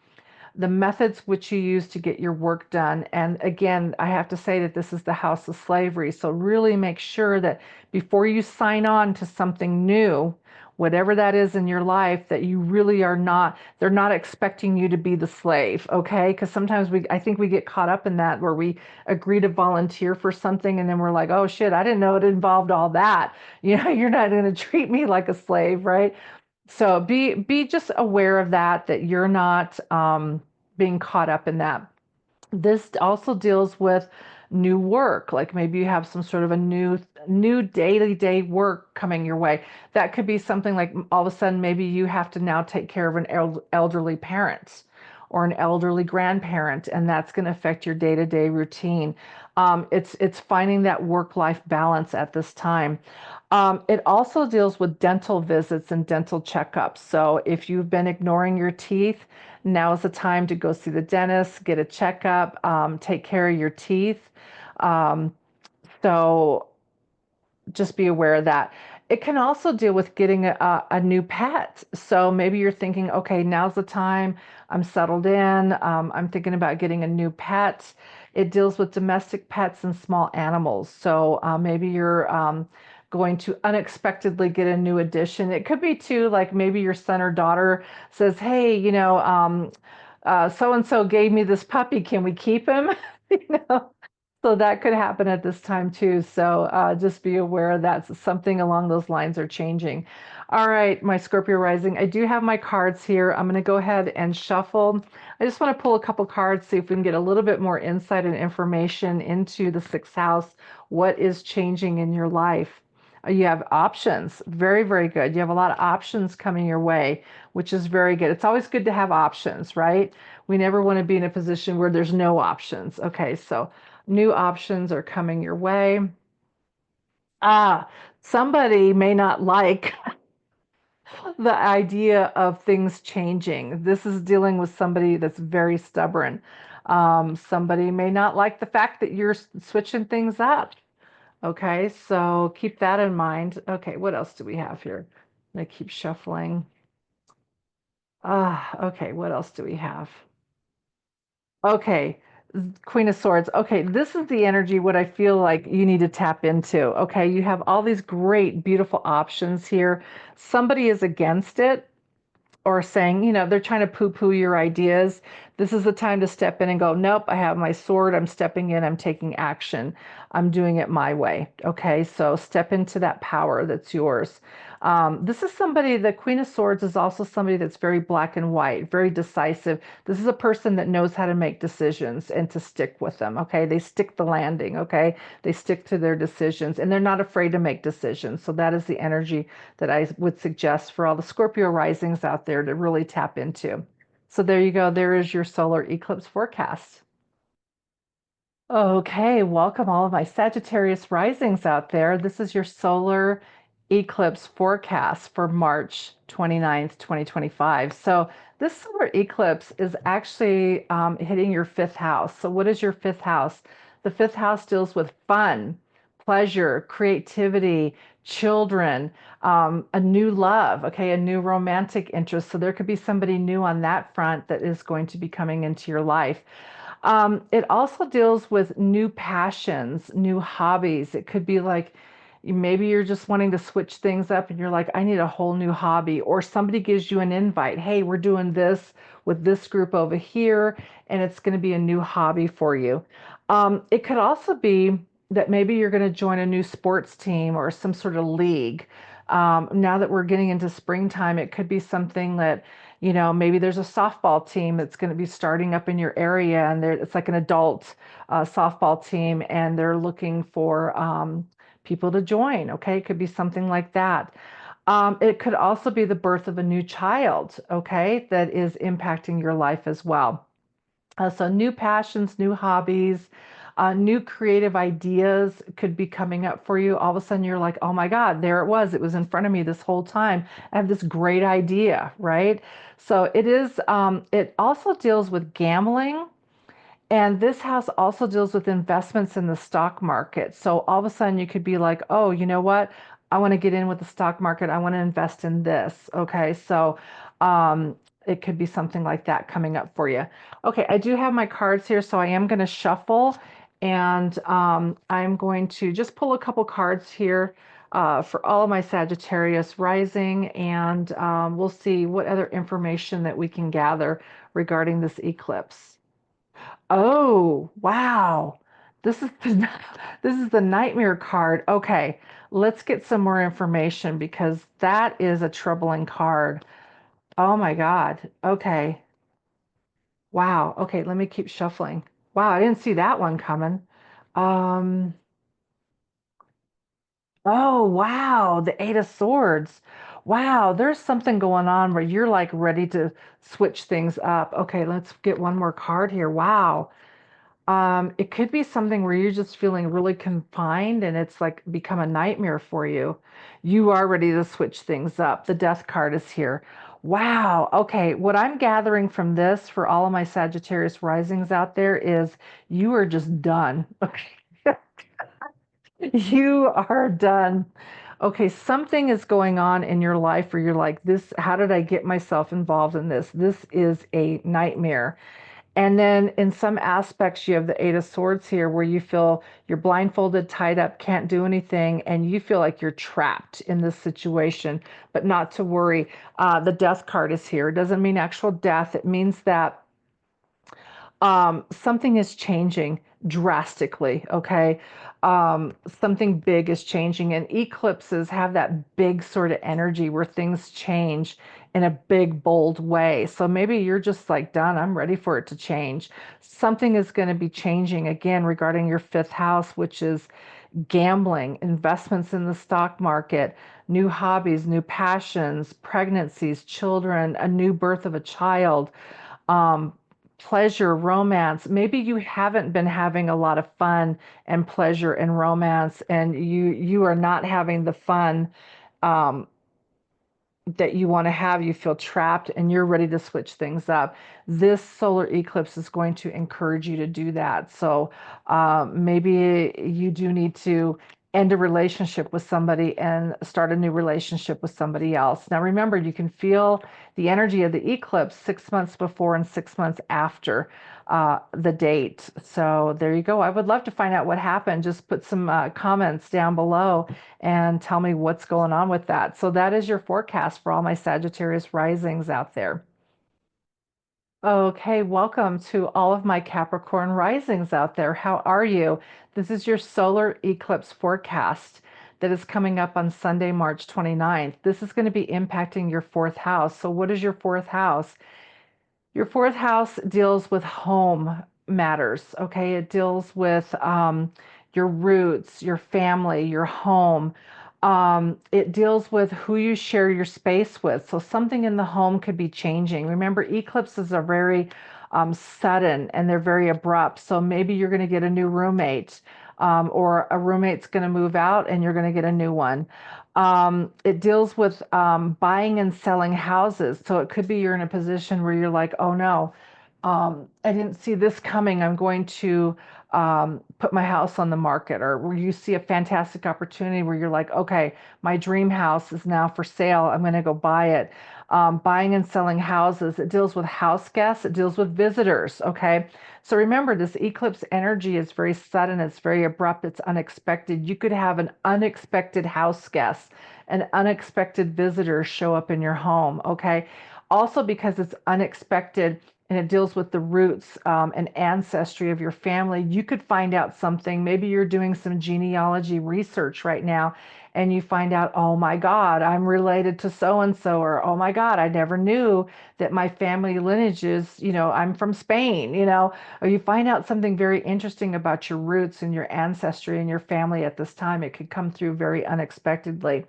A: the methods which you use to get your work done. And again, I have to say that this is the house of slavery. So really make sure that before you sign on to something new, whatever that is in your life, that you really are not, they're not expecting you to be the slave, okay? Because sometimes I think we get caught up in that where we agree to volunteer for something and then we're like, oh shit, I didn't know it involved all that. You're not going to treat me like a slave, right? So be just aware of that you're not being caught up in that. This also deals with new work, like maybe you have some sort of a new daily day work coming your way. That could be something like all of a sudden maybe you have to now take care of an elderly parent or an elderly grandparent, and that's going to affect your day-to-day routine. It's finding that work-life balance at this time. It also deals with dental visits and dental checkups. So if you've been ignoring your teeth, now is the time to go see the dentist, get a checkup, take care of your teeth. Um, so just be aware of that. It can also deal with getting a new pet. So maybe you're thinking, okay, now's the time. I'm settled in. I'm thinking about getting a new pet. It deals with domestic pets and small animals. So maybe you're going to unexpectedly get a new addition. It could be too, like maybe your son or daughter says, hey, so and so gave me this puppy. Can we keep him? you know, so that could happen at this time too. So just be aware that something along those lines are changing. All right, my Scorpio rising. I do have my cards here. I'm going to go ahead and shuffle. I just want to pull a couple cards, see if we can get a little bit more insight and information into the sixth house. What is changing in your life? You have options. Very, very good. You have a lot of options coming your way, which is very good. It's always good to have options, right? We never want to be in a position where there's no options. Okay, so new options are coming your way. Somebody may not like the idea of things changing. This is dealing with somebody that's very stubborn. Somebody may not like the fact that you're switching things up. Okay, so keep that in mind. Okay, what else do we have here? I'm gonna keep shuffling. Okay, what else do we have? Okay, Queen of Swords. Okay, this is the energy what I feel like you need to tap into. Okay, you have all these great, beautiful options here. Somebody is against it or saying, they're trying to poo-poo your ideas. This is the time to step in and go, nope, I have my sword. I'm stepping in. I'm taking action. I'm doing it my way. Okay, so step into that power that's yours. This is somebody, the Queen of Swords is also somebody that's very black and white, very decisive. This is a person that knows how to make decisions and to stick with them. Okay, they stick the landing. Okay, they stick to their decisions and they're not afraid to make decisions. So that is the energy that I would suggest for all the Scorpio risings out there to really tap into. So there you go. There is your solar eclipse forecast. Okay, welcome all of my Sagittarius risings out there. This is your solar eclipse forecast for March 29th, 2025. So this solar eclipse is actually hitting your fifth house. So what is your fifth house? The fifth house deals with fun, pleasure, creativity, children, a new love, okay, a new romantic interest. So there could be somebody new on that front that is going to be coming into your life. It also deals with new passions, new hobbies. It could be like maybe you're just wanting to switch things up and you're like, I need a whole new hobby. Or somebody gives you an invite. Hey, we're doing this with this group over here, and it's going to be a new hobby for you. It could also be that maybe you're going to join a new sports team or some sort of league. Now that we're getting into springtime, it could be something that, maybe there's a softball team that's going to be starting up in your area, and it's like an adult softball team, and they're looking for people to join. Okay, it could be something like that. It could also be the birth of a new child, okay, that is impacting your life as well. So new passions, new hobbies, new creative ideas could be coming up for you. All of a sudden you're like, oh my God, there it was. It was in front of me this whole time. I have this great idea, right? So it also deals with gambling. And this house also deals with investments in the stock market. So all of a sudden you could be like, oh, you know what? I want to get in with the stock market. I want to invest in this. Okay. So it could be something like that coming up for you. Okay. I do have my cards here. So I am going to shuffle, and I'm going to just pull a couple cards here for all of my Sagittarius rising. And we'll see what other information that we can gather regarding this eclipse. Oh, wow. This is the, this is the nightmare card. Okay, let's get some more information because that is a troubling card. Oh my God. Okay. Wow. Okay, let me keep shuffling. Wow, I didn't see that one coming. Um, oh, wow, the Eight of Swords. Wow, there's something going on where you're like ready to switch things up. Okay, let's get one more card here. Wow. It could be something where you're just feeling really confined and it's like become a nightmare for you. You are ready to switch things up. The Death card is here. Wow. Okay. What I'm gathering from this for all of my Sagittarius risings out there is you are just done. Okay. You are done. Okay. Something is going on in your life where you're like, this, how did I get myself involved in this? This is a nightmare. And then in some aspects, you have the Eight of Swords here where you feel you're blindfolded, tied up, can't do anything, and you feel like you're trapped in this situation. But not to worry. The Death card is here. It doesn't mean actual death. It means that something is changing drastically, okay? Something big is changing, and eclipses have that big sort of energy where things change in a big, bold way. So maybe you're just like, done, I'm ready for it to change. Something is going to be changing again regarding your fifth house, which is gambling, investments in the stock market, new hobbies, new passions, pregnancies, children, a new birth of a child, um, pleasure, romance. Maybe you haven't been having a lot of fun and pleasure and romance, and you are not having the fun um, that you want to have. You feel trapped and you're ready to switch things up. This solar eclipse is going to encourage you to do that. So maybe you do need to end a relationship with somebody and start a new relationship with somebody else. Now, remember, you can feel the energy of the eclipse 6 months before and 6 months after the date. So there you go. I would love to find out what happened. Just put some comments down below and tell me what's going on with that. So that is your forecast for all my Sagittarius risings out there. Okay, welcome to all of my Capricorn risings out there. How are you? This is your solar eclipse forecast that is coming up on Sunday, March 29th. This is going to be impacting your fourth house. So what is your fourth house? Your fourth house deals with home matters, okay? It deals with your roots, your family, your home. It deals with who you share your space with. So something in the home could be changing. Remember, eclipses are very sudden and they're very abrupt. So maybe you're going to get a new roommate, or a roommate's going to move out and you're going to get a new one. It deals with buying and selling houses. So it could be you're in a position where you're like, oh no, I didn't see this coming. I'm going to put my house on the market, or where you see a fantastic opportunity where you're like, okay, my dream house is now for sale. I'm going to go buy it. Buying and selling houses. It deals with house guests. It deals with visitors. Okay. So remember, this eclipse energy is very sudden. It's very abrupt. It's unexpected. You could have an unexpected house guest, an unexpected visitor show up in your home. Okay. Also, because it's unexpected, and it deals with the roots and ancestry of your family. You could find out something. Maybe you're doing some genealogy research right now and you find out, oh my God, I'm related to so and so, or oh my God, I never knew that my family lineage is, I'm from Spain, or you find out something very interesting about your roots and your ancestry and your family at this time. It could come through very unexpectedly.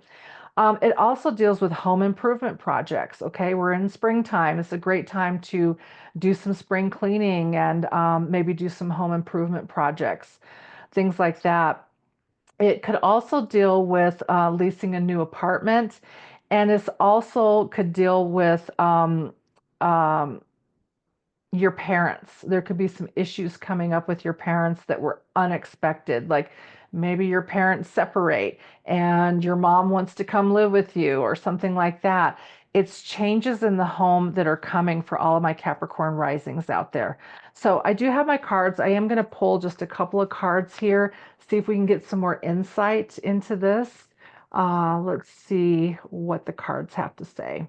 A: It also deals with home improvement projects. Okay, we're in springtime. It's a great time to do some spring cleaning and maybe do some home improvement projects, things like that. It could also deal with leasing a new apartment, and this also could deal with um, your parents. There could be some issues coming up with your parents that were unexpected. Like maybe your parents separate and your mom wants to come live with you or something like that. It's changes in the home that are coming for all of my Capricorn risings out there. So I do have my cards. I am going to pull just a couple of cards here, see if we can get some more insight into this. Let's see what the cards have to say.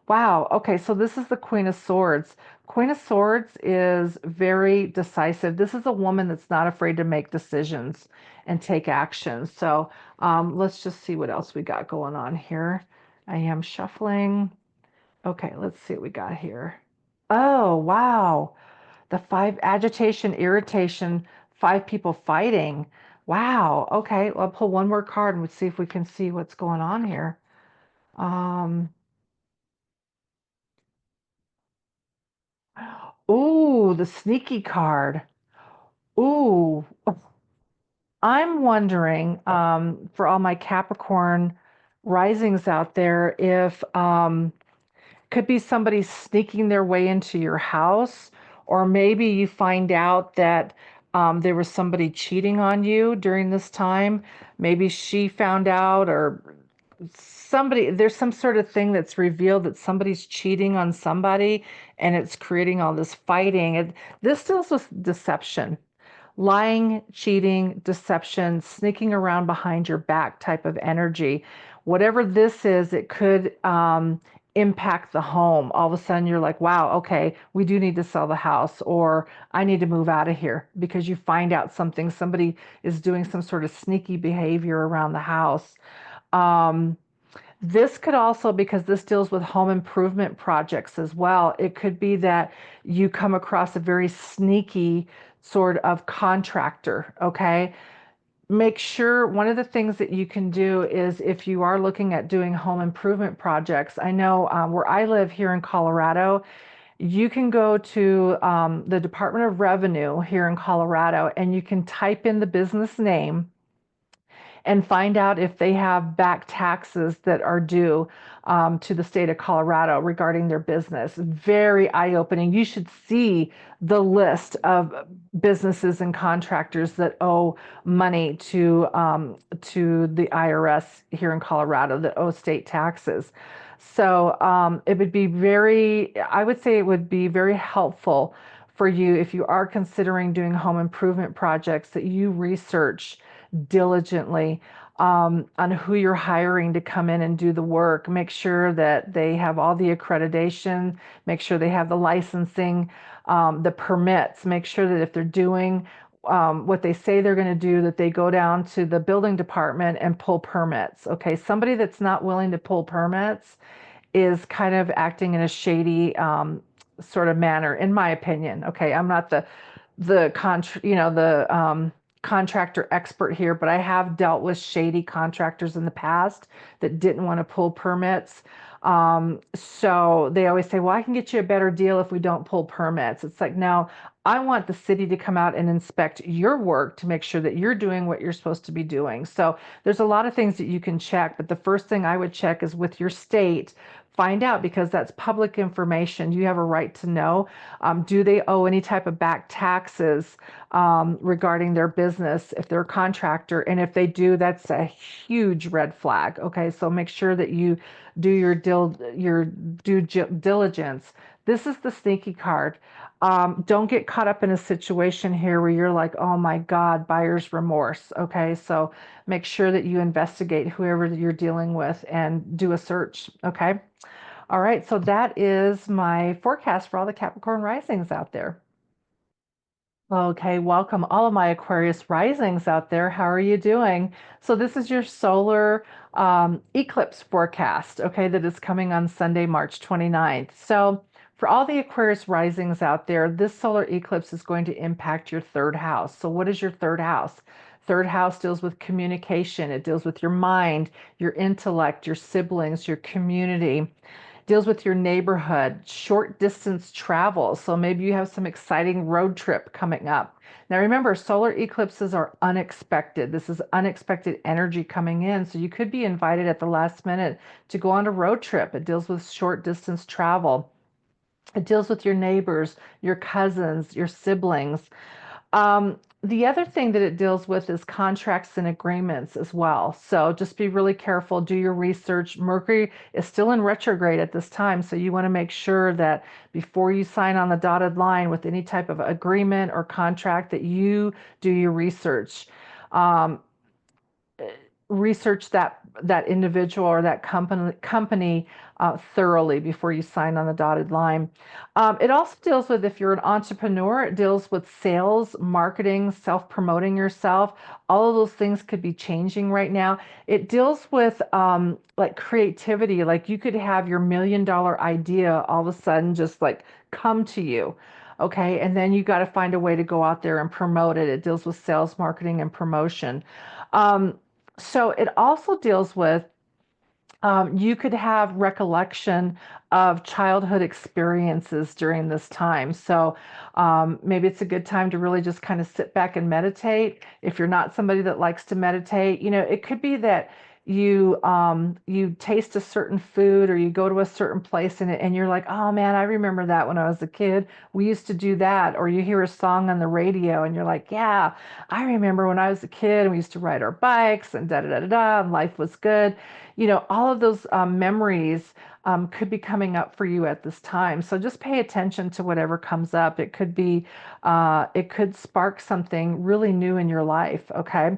A: Wow. Okay. So this is the Queen of Swords. Queen of Swords is very decisive. This is a woman that's not afraid to make decisions and take action. So let's just see what else we got going on here. I am shuffling. Okay. Let's see what we got here. Oh, wow. The five agitation, irritation, five people fighting. Wow. Okay. Well, I'll pull one more card and we'll see if we can see what's going on here. Um, Ooh, the sneaky card. Ooh, I'm wondering for all my Capricorn risings out there if could be somebody sneaking their way into your house, or maybe you find out that there was somebody cheating on you during this time. Maybe she found out, or there's some sort of thing that's revealed that somebody's cheating on somebody and it's creating all this fighting. This deals with deception. Lying, cheating, deception, sneaking around behind your back type of energy. Whatever this is, it could impact the home. All of a sudden, you're like, wow, okay, we do need to sell the house, or I need to move out of here because you find out somebody is doing some sort of sneaky behavior around the house. Um, this could also, because this deals with home improvement projects as well, it could be that you come across a very sneaky sort of contractor, okay? Make sure one of the things that you can do is if you are looking at doing home improvement projects, I know where I live here in Colorado, you can go to the Department of Revenue here in Colorado and you can type in the business name and find out if they have back taxes that are due to the state of Colorado regarding their business. Very eye-opening. You should see the list of businesses and contractors that owe money to the IRS here in Colorado that owe state taxes. So it would be I would say it would be very helpful for you if you are considering doing home improvement projects that you research diligently on who you're hiring to come in and do the work. Make sure that they have all the accreditation, make sure they have the licensing, the permits, make sure that if they're doing what they say they're going to do, that they go down to the building department and pull permits. Okay, somebody that's not willing to pull permits is kind of acting in a shady sort of manner, in my opinion. Okay, I'm not the contractor expert here, but I have dealt with shady contractors in the past that didn't want to pull permits. So they always say, well, I can get you a better deal if we don't pull permits. It's like, no, I want the city to come out and inspect your work to make sure that you're doing what you're supposed to be doing. So there's a lot of things that you can check, but the first thing I would check is with your state. Find out, because that's public information. You have a right to know. Do they owe any type of back taxes regarding their business if they're a contractor? And if they do, that's a huge red flag. Okay, so make sure that you do your due diligence. This is the sneaky card. Don't get caught up in a situation here where you're like, oh my God, buyer's remorse. Okay, so make sure that you investigate whoever you're dealing with and do a search. Okay. All right, so that is my forecast for all the Capricorn risings out there. Okay, welcome all of my Aquarius risings out there. How are you doing? So this is your solar eclipse forecast, okay, that is coming on Sunday, March 29th. So for all the Aquarius risings out there, this solar eclipse is going to impact your third house. So what is your third house? Third house deals with communication. It deals with your mind, your intellect, your siblings, your community, deals with your neighborhood, short distance travel. So maybe you have some exciting road trip coming up. Now remember, solar eclipses are unexpected. This is unexpected energy coming in. So you could be invited at the last minute to go on a road trip. It deals with short distance travel. It deals with your neighbors, your cousins, your siblings. The other thing that it deals with is contracts and agreements as well. So just be really careful, do your research. Mercury is still in retrograde at this time, so you want to make sure that before you sign on the dotted line with any type of agreement or contract that you do your research. Um, Research that individual or that company thoroughly before you sign on the dotted line. It also deals with, if you're an entrepreneur, it deals with sales, marketing, self-promoting yourself. All of those things could be changing right now. It deals with like creativity, like you could have your $1 million idea all of a sudden just like come to you. Okay, and then you got to find a way to go out there and promote it. It deals with sales, marketing, and promotion. Um, so it also deals with, you could have recollection of childhood experiences during this time. So maybe it's a good time to really just kind of sit back and meditate. If you're not somebody that likes to meditate, it could be that you taste a certain food or you go to a certain place and you're like, oh man, I remember that when I was a kid. We used to do that. Or you hear a song on the radio and you're like, yeah, I remember when I was a kid and we used to ride our bikes and da da da da da, and life was good. All of those memories could be coming up for you at this time. So just pay attention to whatever comes up. It could spark something really new in your life. Okay.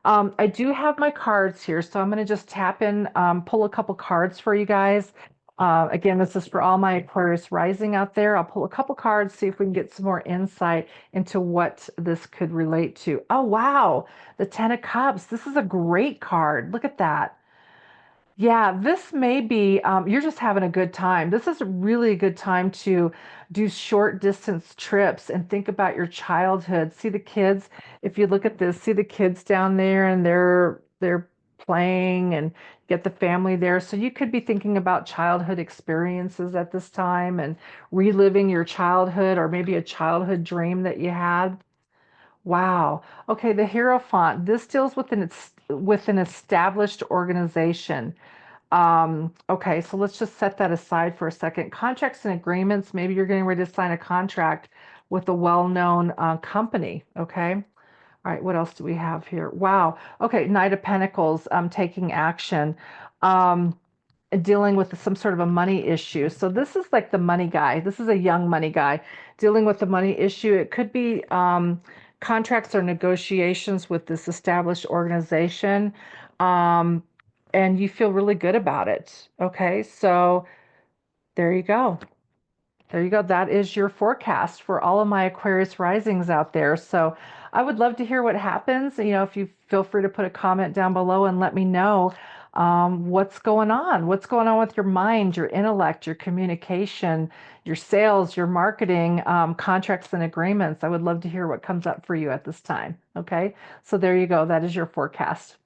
A: I do have my cards here, so I'm going to just tap in, pull a couple cards for you guys. Again, this is for all my Aquarius rising out there. I'll pull a couple cards, see if we can get some more insight into what this could relate to. Oh, wow. The Ten of Cups. This is a great card. Look at that. Yeah, this may be, you're just having a good time. This is a really good time to do short distance trips and think about your childhood. See the kids, if you look at this, see the kids down there and they're playing and get the family there. So you could be thinking about childhood experiences at this time and reliving your childhood or maybe a childhood dream that you had. Wow. Okay, the Hierophant. This deals with an established organization. Okay, so let's just set that aside for a second. Contracts and agreements. Maybe you're getting ready to sign a contract with a well-known company. Okay. All right. What else do we have here? Wow. Okay. Knight of Pentacles. Taking action. Um, Dealing with some sort of a money issue. So this is like the money guy. This is a young money guy dealing with the money issue. It could be contracts or negotiations with this established organization. Um, and you feel really good about it. Okay, so there you go. There you go. That is your forecast for all of my Aquarius risings out there. So I would love to hear what happens. If you feel free to put a comment down below and let me know what's going on. What's going on with your mind, your intellect, your communication, your sales, your marketing, contracts and agreements. I would love to hear what comes up for you at this time. Okay. So there you go. That is your forecast.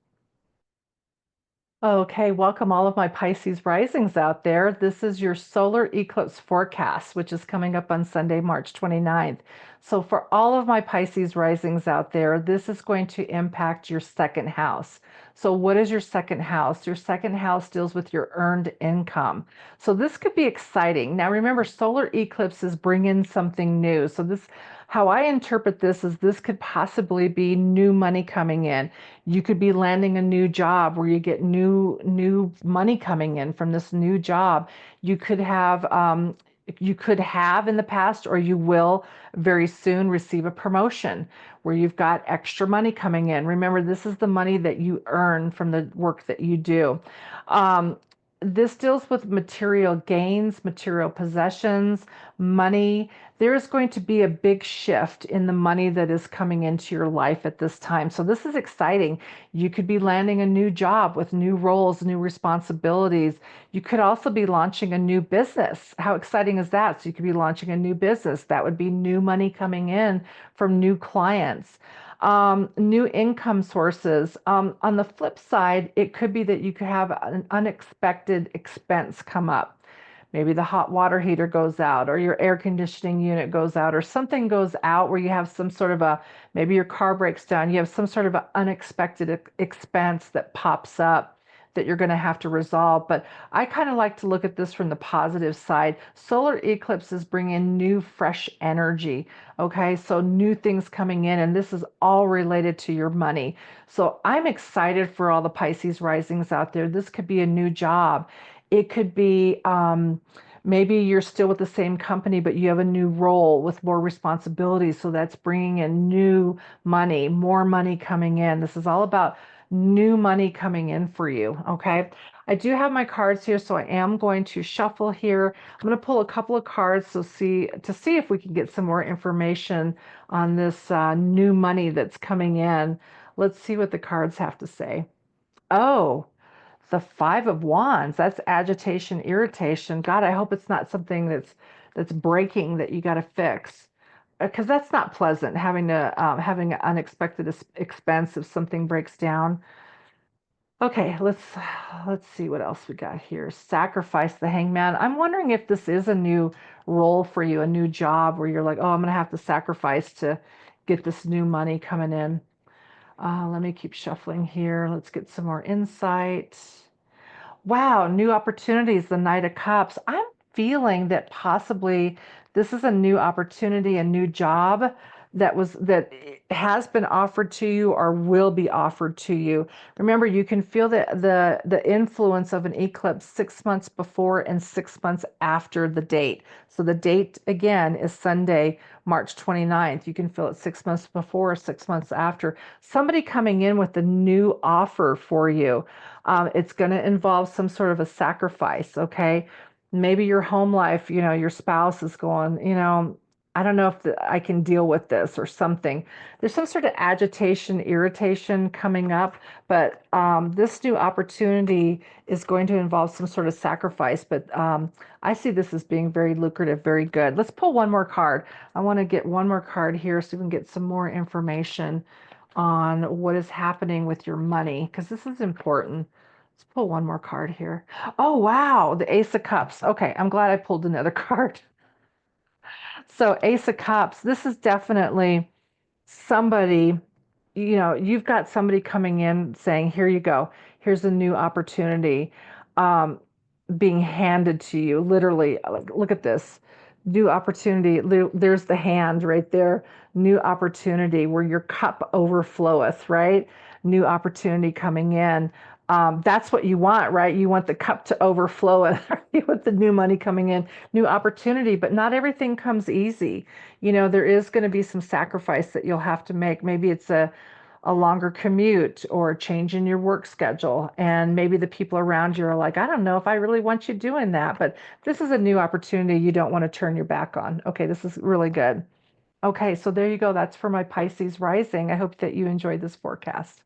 A: Okay, welcome all of my Pisces risings out there. This is your solar eclipse forecast, which is coming up on Sunday, March 29th. So for all of my Pisces risings out there, this is going to impact your second house. So what is your second house? Your second house deals with your earned income. So this could be exciting. Now remember, solar eclipses bring in something new. So how I interpret this is this could possibly be new money coming in. You could be landing a new job where you get new money coming in from this new job. You could have in the past, or you will very soon receive a promotion where you've got extra money coming in. Remember, this is the money that you earn from the work that you do. Um, this deals with material gains, material possessions, money. There is going to be a big shift in the money that is coming into your life at this time. So this is exciting. You could be landing a new job with new roles, new responsibilities. You could also be launching a new business. How exciting is that? So you could be launching a new business. That would be new money coming in from new clients. New income sources. On the flip side, it could be that you could have an unexpected expense come up. Maybe the hot water heater goes out, or your air conditioning unit goes out, or something goes out where you have some sort of maybe your car breaks down. You have some sort of an unexpected expense that pops up that you're going to have to resolve. But I kind of like to look at this from the positive side. Solar eclipses bring in new, fresh energy. Okay, so new things coming in, and this is all related to your money. So I'm excited for all the Pisces risings out there. This could be a new job. It could be maybe you're still with the same company, but you have a new role with more responsibilities. So that's bringing in new money, more money coming in. This is all about new money coming in for you. Okay. I do have my cards here, so I am going to shuffle here. I'm going to pull a couple of cards to see if we can get some more information on this new money that's coming in. Let's see what the cards have to say. Oh, the Five of Wands. That's agitation, irritation. God, I hope it's not something that's breaking that you got to fix, because that's not pleasant having an unexpected expense if something breaks down. Okay, let's see what else we got here. Sacrifice, the Hangman. I'm wondering if this is a new role for you, a new job where you're like, oh, I'm gonna have to sacrifice to get this new money coming in. Let me keep shuffling here. Let's get some more insight. Wow, new opportunities, the Knight of Cups. I'm feeling that possibly this is a new opportunity, a new job that has been offered to you or will be offered to you. Remember, you can feel the influence of an eclipse 6 months before and 6 months after the date. So the date again is Sunday, March 29th. You can feel it 6 months before, 6 months after. Somebody coming in with a new offer for you. It's going to involve some sort of a sacrifice, okay? Maybe your home life, your spouse is going, I don't know if I can deal with this or something. There's some sort of agitation, irritation coming up, but this new opportunity is going to involve some sort of sacrifice. But I see this as being very lucrative, very good. Let's pull one more card. I want to get one more card here so we can get some more information on what is happening with your money, because this is important. Let's pull one more card here. Oh, wow, the Ace of Cups. Okay, I'm glad I pulled another card. So, Ace of Cups, this is definitely somebody, you've got somebody coming in saying, here you go, here's a new opportunity. Um, being handed to you, literally. Like, look at this new opportunity. There's the hand right there. New opportunity where your cup overfloweth, right? New opportunity coming in. That's what you want, right? You want the cup to overflow. You want the new money coming in, new opportunity, but not everything comes easy. There is going to be some sacrifice that you'll have to make. Maybe it's a longer commute or change in your work schedule. And maybe the people around you are like, I don't know if I really want you doing that, but this is a new opportunity you don't want to turn your back on. Okay, this is really good. Okay, so there you go. That's for my Pisces rising. I hope that you enjoyed this forecast.